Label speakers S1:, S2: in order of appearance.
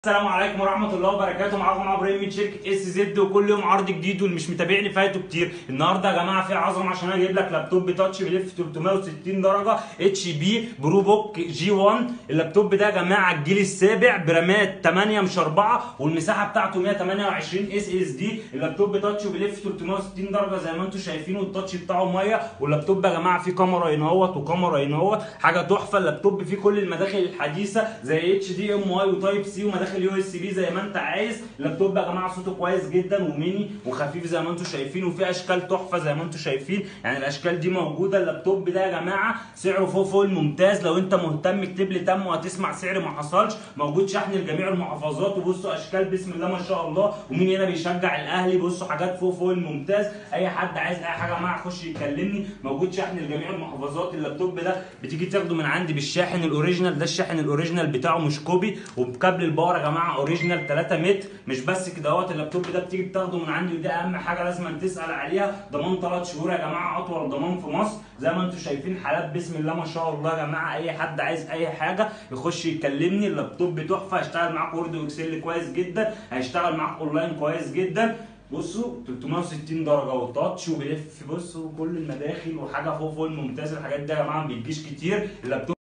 S1: السلام عليكم ورحمة الله وبركاته. معاكم ابراهيم من شركة اس زد، وكل يوم عرض جديد، واللي مش متابعني فايته كتير. النهارده يا جماعة في عظمة عشان انا جايب لك لابتوب تاتش بيلف 360 درجة اتش بي برو بوك جي 1. اللابتوب ده يا جماعة الجيل السابع برامات 8 مش 4، والمساحة بتاعته 128 اس اس دي. اللابتوب تاتش بيلف 360 درجة زي ما انتم شايفين، والتاتش بتاعه مية. واللابتوب يا جماعة فيه كاميرا ينوت وكاميرا ينوت، حاجة تحفة. اللابتوب فيه كل المداخل الحديثة زي اتش دي ام اي وتايب سي ومداخل يو اس بي زي ما انت عايز. اللابتوب يا جماعه صوته كويس جدا وميني وخفيف زي ما انتم شايفين، وفي اشكال تحفه زي ما انتم شايفين، يعني الاشكال دي موجوده. اللابتوب ده يا جماعه سعره فوق الممتاز. لو انت مهتم اكتب لي تم وهتسمع سعر ما حصلش. موجود شحن لجميع المحافظات، وبصوا اشكال بسم الله ما شاء الله. ومين هنا بيشجع الاهلي؟ بصوا حاجات فوق الممتاز. اي حد عايز اي حاجه معاه يخش يكلمني. موجود شحن لجميع المحافظات. اللابتوب ده بتيجي تاخده من عندي بالشاحن الاوريجينال، ده الشاحن الاوريجينال بتاعه مش كوبي، وبكابل الباور يا جماعه اوريجينال 3 متر. مش بس كده اهوت، اللابتوب ده بتيجي بتاخده من عندي، وده اهم حاجه لازم تسال عليها. ضمان 3 شهور يا جماعه، اطول ضمان في مصر زي ما انتم شايفين. حالات بسم الله ما شاء الله يا جماعه. اي حد عايز اي حاجه يخش يكلمني. اللابتوب تحفه، هيشتغل معاك وورد واكسل كويس جدا، هيشتغل معاك اونلاين كويس جدا. بصوا 360 درجه وتاتش وبيلف، بصوا كل المداخل وحاجه فوق الممتاز. الحاجات دي يا جماعه ما بتجيش كتير. اللابتوب